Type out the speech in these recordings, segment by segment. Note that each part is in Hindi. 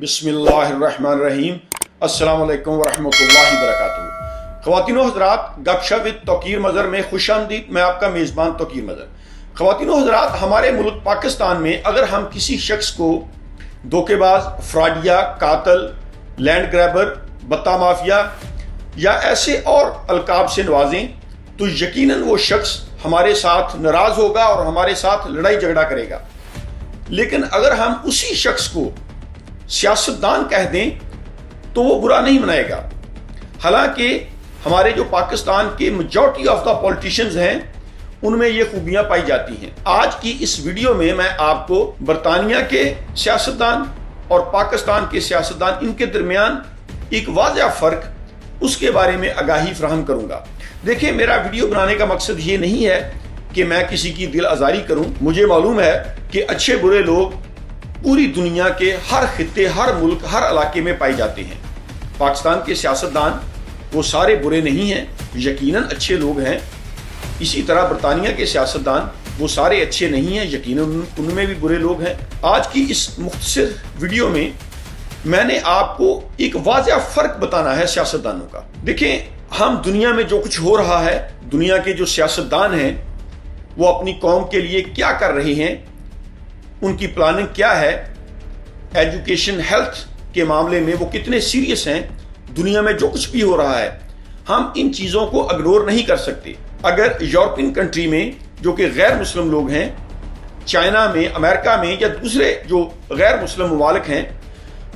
बिस्मिल्लाहिर्रहमानिर्रहीम। अस्सलाम वालेकुम वरहमतुल्लाहि वबरकातुहू। ख़वातीनो हज़रात, गपशप विद तौकीर मज़हर में खुशामदीद। मैं आपका मेज़बान तौकीर मज़हर। ख़वातीनो हज़रात, हमारे मुल्क पाकिस्तान में अगर हम किसी शख्स को धोखेबाज, फ्रॉडिया, कातल, लैंड ग्रैबर, बत्ता माफिया या ऐसे और अलकाब से नवाजें तो यकीनन वो शख्स हमारे साथ नाराज़ होगा और हमारे साथ लड़ाई झगड़ा करेगा। लेकिन अगर हम उसी शख्स को सियासतदान कह दें तो वो बुरा नहीं मनाएगा। हालांकि हमारे जो पाकिस्तान के मेजॉरिटी ऑफ द पॉलिटिशियंस हैं उनमें ये खूबियां पाई जाती हैं। आज की इस वीडियो में मैं आपको बरतानिया के सियासतदान और पाकिस्तान के सियासतदान, इनके दरमियान एक वाज़ेह फ़र्क, उसके बारे में आगाही फ्राहम करूंगा। देखिए, मेरा वीडियो बनाने का मकसद ये नहीं है कि मैं किसी की दिल आज़ारी करूं। मुझे मालूम है कि अच्छे बुरे लोग पूरी दुनिया के हर खित्ते, हर मुल्क, हर इलाके में पाए जाते हैं। पाकिस्तान के सियासतदान वो सारे बुरे नहीं हैं, यकीनन अच्छे लोग हैं। इसी तरह बरतानिया के सियासतदान वो सारे अच्छे नहीं हैं, यकीनन उनमें भी बुरे लोग हैं। आज की इस मुख्तसर वीडियो में मैंने आपको एक वाज़ेह फ़र्क बताना है सियासतदानों का। देखिए, हम दुनिया में जो कुछ हो रहा है, दुनिया के जो सियासतदान हैं वो अपनी कौम के लिए क्या कर रहे हैं, उनकी प्लानिंग क्या है, एजुकेशन, हेल्थ के मामले में वो कितने सीरियस हैं, दुनिया में जो कुछ भी हो रहा है, हम इन चीज़ों को इग्नोर नहीं कर सकते। अगर यूरोपियन कंट्री में जो कि गैर मुस्लिम लोग हैं, चाइना में, अमेरिका में या दूसरे जो गैर मुस्लिम ममालिक हैं,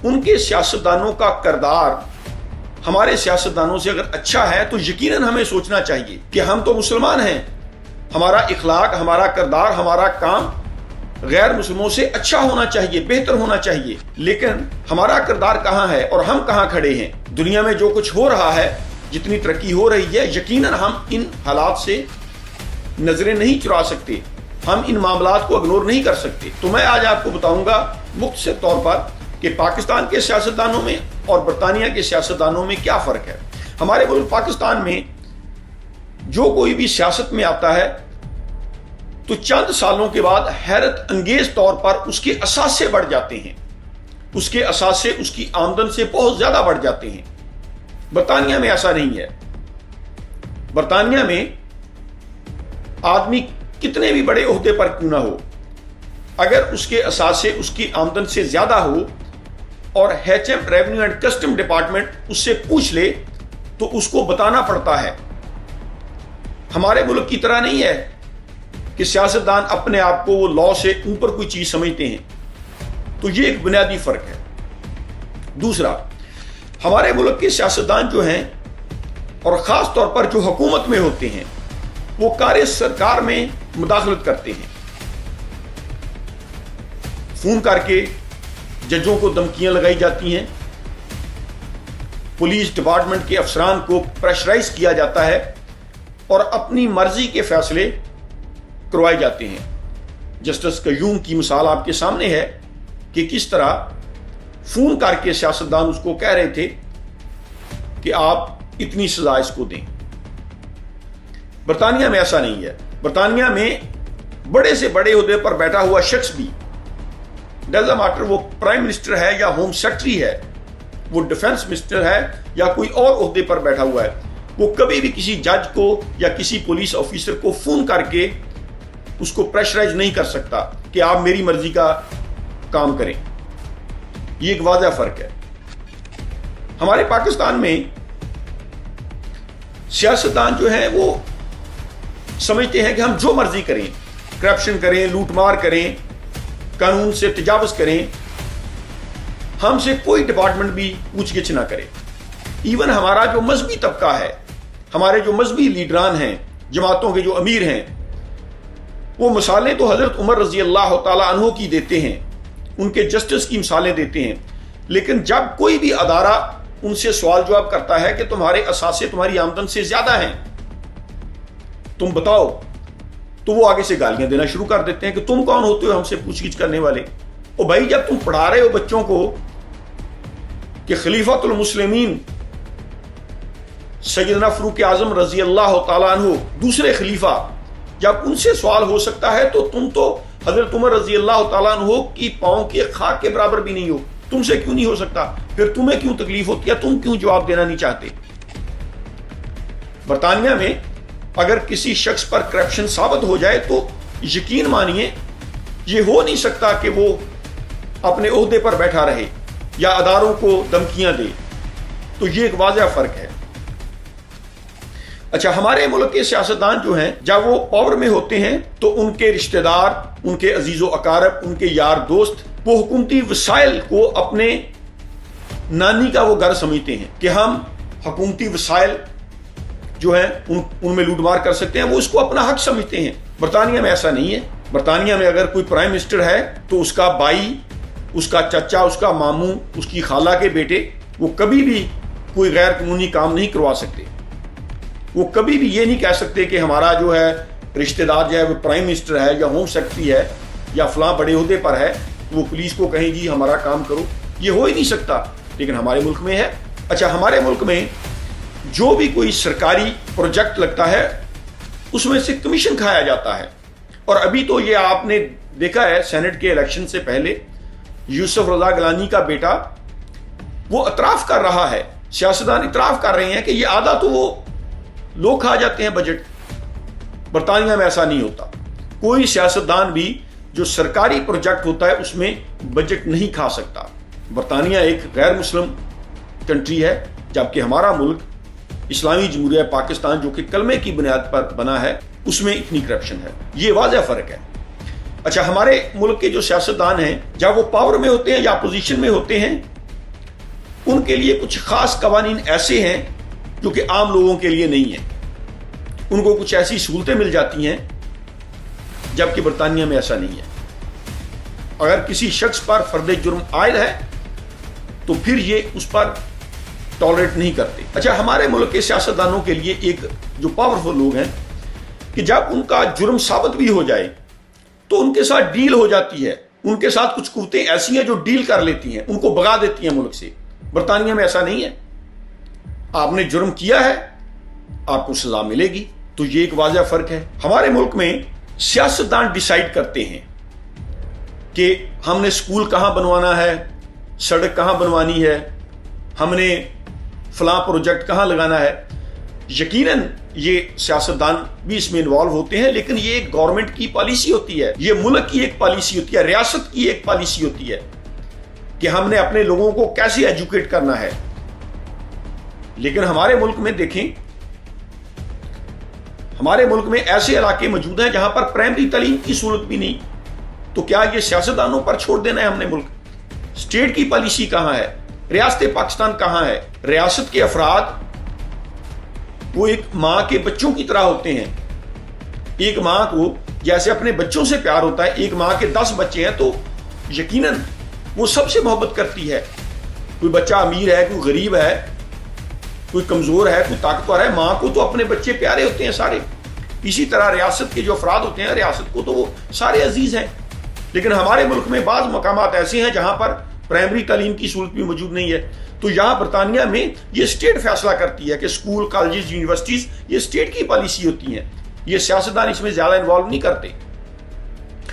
उनके सियासतदानों का किरदार हमारे सियासतदानों से अगर अच्छा है तो यकीनन हमें सोचना चाहिए कि हम तो मुसलमान हैं, हमारा इखलाक, हमारा किरदार, हमारा काम गैर मुस्लिमों से अच्छा होना चाहिए, बेहतर होना चाहिए। लेकिन हमारा किरदार कहाँ है और हम कहाँ खड़े हैं? दुनिया में जो कुछ हो रहा है, जितनी तरक्की हो रही है, यकीनन हम इन हालात से नजरें नहीं चुरा सकते, हम इन मामलात को इग्नोर नहीं कर सकते। तो मैं आज आपको बताऊंगा मुख्तसर तौर पर कि पाकिस्तान के सियासतदानों में और बरतानिया के सियासतदानों में क्या फ़र्क है। हमारे मुल्क पाकिस्तान में जो कोई भी सियासत में आता है तो चंद सालों के बाद हैरत अंगेज तौर पर उसके असासे बढ़ जाते हैं, उसके असासे उसकी आमदन से बहुत ज्यादा बढ़ जाते हैं। बरतानिया में ऐसा नहीं है। बरतानिया में आदमी कितने भी बड़े ओहदे पर क्यों ना हो, अगर उसके असासे उसकी आमदन से ज्यादा हो और HM revenue and custom department उससे पूछ ले तो उसको बताना पड़ता है। हमारे मुल्क की तरह नहीं है कि सियासतदान अपने आप को वो लॉ से ऊपर कोई चीज समझते हैं। तो ये एक बुनियादी फर्क है। दूसरा, हमारे मुल्क के सियासतदान जो हैं और खास तौर पर जो हुकूमत में होते हैं, वो कार्य सरकार में मुदाखलत करते हैं। फोन करके जजों को धमकियां लगाई जाती हैं, पुलिस डिपार्टमेंट के अफसरान को प्रेशराइज किया जाता है और अपनी मर्जी के फैसले करवाए जाते हैं। जस्टिस कयूम की मिसाल आपके सामने है कि किस तरह फोन करके सियासतदान उसको कह रहे थे कि आप इतनी सजा इसको दें। बरतानिया में ऐसा नहीं है। बरतानिया में बड़े से बड़े ओहदे पर बैठा हुआ शख्स भी, डज़न्ट मैटर वो प्राइम मिनिस्टर है या होम सेक्रेटरी है, वो डिफेंस मिनिस्टर है या कोई और ओहदे पर बैठा हुआ है, वो कभी भी किसी जज को या किसी पुलिस ऑफिसर को फोन करके उसको प्रेशराइज नहीं कर सकता कि आप मेरी मर्जी का काम करें। ये एक वाज़ेह फर्क है। हमारे पाकिस्तान में सियासतदान जो है वो समझते हैं कि हम जो मर्जी करें, करप्शन करें, लूटमार करें, कानून से तजावुज करें, हमसे कोई डिपार्टमेंट भी पूछगिछ ना करे। इवन हमारा जो मजहबी तबका है, हमारे जो मजहबी लीडरान हैं, जमातों के जो अमीर हैं, वो मिसालें तो हजरत उमर रजी अल्लाह तआला अन्हु की देते हैं, उनके जस्टिस की मिसालें देते हैं। लेकिन जब कोई भी अदारा उनसे सवाल जवाब करता है कि तुम्हारे असासे तुम्हारी आमदन से ज्यादा हैं, तुम बताओ, तो वो आगे से गालियां देना शुरू कर देते हैं कि तुम कौन होते हो हमसे पूछगिछ करने वाले। ओ भाई, जब तुम पढ़ा रहे हो बच्चों को कि खलीफातुल मुस्लिमीन सैयदना फारूक आजम रजी अल्लाह तआला अन्हु दूसरे खलीफा, जब उनसे सवाल हो सकता है तो तुम तो हजरत उमर रजी अल्लाह तआला अन्हु की पांव के खाक के बराबर भी नहीं हो, तुमसे क्यों नहीं हो सकता? फिर तुम्हें क्यों तकलीफ होती है? तुम क्यों जवाब देना नहीं चाहते? बरतानिया में अगर किसी शख्स पर करप्शन साबित हो जाए तो यकीन मानिए ये हो नहीं सकता कि वो अपने ओहदे पर बैठा रहे या अदारों को धमकियां दे। तो ये एक वाज़ेह फर्क है। अच्छा, हमारे मुल्क के सियासतदान जो हैं, जब वो पावर में होते हैं तो उनके रिश्तेदार, उनके अजीज़ो अकारब, उनके यार दोस्त वो हुकूमती वसाइल को अपने नानी का वो घर समझते हैं कि हम हुकूमती वसाइल जो है उनमें लूटमार कर सकते हैं, वो इसको अपना हक समझते हैं। बरतानिया में ऐसा नहीं है। बरतानिया में अगर कोई प्राइम मिनिस्टर है तो उसका भाई, उसका चचा, उसका मामू, उसकी खाला के बेटे वो कभी भी कोई गैर कानूनी काम नहीं करवा सकते। वो कभी भी ये नहीं कह सकते कि हमारा जो है रिश्तेदार जो है वो प्राइम मिनिस्टर है या होम सेक्रेटरी है या फलां बड़े ओहदे पर है, वो पुलिस को कहें जी हमारा काम करो। ये हो ही नहीं सकता, लेकिन हमारे मुल्क में है। अच्छा, हमारे मुल्क में जो भी कोई सरकारी प्रोजेक्ट लगता है उसमें से कमीशन खाया जाता है। और अभी तो ये आपने देखा है, सेनेट के इलेक्शन से पहले यूसुफ रजा गिलानी का बेटा वो इतराफ कर रहा है, सियासतदान इतराफ कर रहे हैं कि ये आधा तो वो लोग खा जाते हैं बजट। बरतानिया में ऐसा नहीं होता। कोई सियासतदान भी जो सरकारी प्रोजेक्ट होता है उसमें बजट नहीं खा सकता। बरतानिया एक गैर मुस्लिम कंट्री है, जबकि हमारा मुल्क इस्लामी जमहूरिया पाकिस्तान जो कि कलमे की बुनियाद पर बना है, उसमें इतनी करप्शन है। ये वाज़ेह फर्क है। अच्छा, हमारे मुल्क के जो सियासतदान हैं, जब वो पावर में होते हैं या अपोजिशन में होते हैं, उनके लिए कुछ खास कवानीन ऐसे हैं जो कि आम लोगों के लिए नहीं है। उनको कुछ ऐसी सहूलतें मिल जाती हैं, जबकि बरतानिया में ऐसा नहीं है। अगर किसी शख्स पर फर्द जुर्म आयद है तो फिर ये उस पर टॉलरेट नहीं करते। अच्छा, हमारे मुल्क के सियासतदानों के लिए एक जो पावरफुल लोग हैं कि जब उनका जुर्म साबित भी हो जाए तो उनके साथ डील हो जाती है। उनके साथ कुछ कुव्वतें ऐसी हैं जो डील कर लेती हैं, उनको भगा देती हैं मुल्क से। बरतानिया में ऐसा नहीं है। आपने जुर्म किया है, आपको सजा मिलेगी। तो ये एक वाज़ेह फर्क है। हमारे मुल्क में सियासतदान डिसाइड करते हैं कि हमने स्कूल कहां बनवाना है, सड़क कहां बनवानी है, हमने फलां प्रोजेक्ट कहां लगाना है। यकीनन ये सियासतदान भी इसमें इन्वॉल्व होते हैं, लेकिन ये एक गवर्नमेंट की पॉलिसी होती है, ये मुल्क की एक पॉलिसी होती है, रियासत की एक पॉलिसी होती है कि हमने अपने लोगों को कैसे एजुकेट करना है। लेकिन हमारे मुल्क में देखें, हमारे मुल्क में ऐसे इलाके मौजूद हैं जहां पर प्राइमरी तालीम की सहूलत भी नहीं। तो क्या ये सियासतदानों पर छोड़ देना है हमने मुल्क? स्टेट की पॉलिसी कहां है? रियासत पाकिस्तान कहां है? रियासत के अफराद वो एक मां के बच्चों की तरह होते हैं। एक मां को जैसे अपने बच्चों से प्यार होता है, एक मां के 10 बच्चे हैं तो यकीनन वो सबसे मोहब्बत करती है। कोई बच्चा अमीर है, कोई गरीब है, कोई कमजोर है, कोई ताकतवर है, मां को तो अपने बच्चे प्यारे होते हैं सारे। इसी तरह रियासत के जो अफराद होते हैं, रियासत को तो वो सारे अजीज हैं। लेकिन हमारे मुल्क में बाज़ मकामात ऐसे हैं जहां पर प्राइमरी तालीम की सहूलत भी मौजूद नहीं है। तो यहाँ बरतानिया में ये स्टेट फैसला करती है कि स्कूल, कॉलेज, यूनिवर्सिटीज ये स्टेट की पॉलिसी होती हैं। ये सियासतदान इसमें ज्यादा इन्वॉल्व नहीं करते।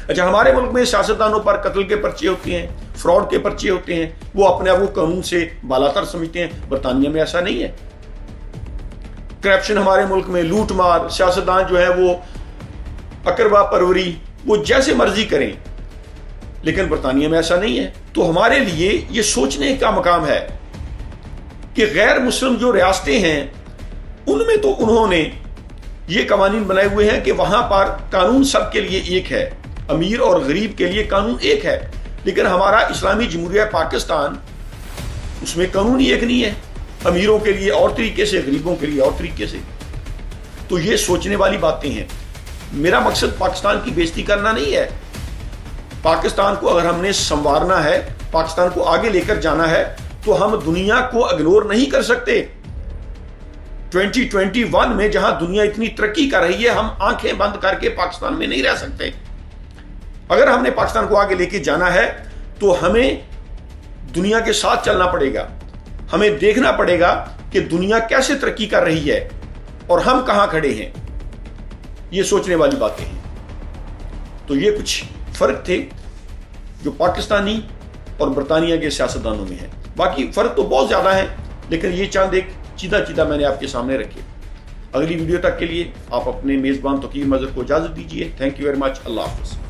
अच्छा, हमारे मुल्क में सियासतदानों पर कत्ल के पर्चे होते हैं, फ्रॉड के पर्चे होते हैं, वो अपने आप को कानून से बालातर समझते हैं। बरतानिया में ऐसा नहीं है। करप्शन हमारे मुल्क में, लूट मार, सियासतदान जो है वो अकरबा परवरी वो जैसे मर्जी करें, लेकिन बरतानिया में ऐसा नहीं है। तो हमारे लिए ये सोचने का मकाम है कि गैर मुस्लिम जो रियासतें हैं उनमें तो उन्होंने ये कवानीन बनाए हुए हैं कि वहां पर कानून सबके लिए एक है, अमीर और गरीब के लिए कानून एक है। लेकिन हमारा इस्लामी जमहूरिया पाकिस्तान, उसमें कानून ही एक नहीं है। अमीरों के लिए और तरीके से, गरीबों के लिए और तरीके से। तो ये सोचने वाली बातें हैं। मेरा मकसद पाकिस्तान की बेइज्जती करना नहीं है। पाकिस्तान को अगर हमने संवारना है, पाकिस्तान को आगे लेकर जाना है, तो हम दुनिया को इग्नोर नहीं कर सकते। 2021 में जहां दुनिया इतनी तरक्की कर रही है, हम आंखें बंद करके पाकिस्तान में नहीं रह सकते। अगर हमने पाकिस्तान को आगे लेके जाना है तो हमें दुनिया के साथ चलना पड़ेगा। हमें देखना पड़ेगा कि दुनिया कैसे तरक्की कर रही है और हम कहां खड़े हैं। ये सोचने वाली बातें हैं। तो ये कुछ फर्क थे जो पाकिस्तानी और बरतानिया के सियासतदानों में है। बाकी फ़र्क तो बहुत ज़्यादा है, लेकिन ये चंद एक चीदा चीदा मैंने आपके सामने रखे। अगली वीडियो तक के लिए आप अपने मेज़बान तोकीर मज़हर को इजाज़त दीजिए। Thank you very much. अल्लाह हाफ़िज़।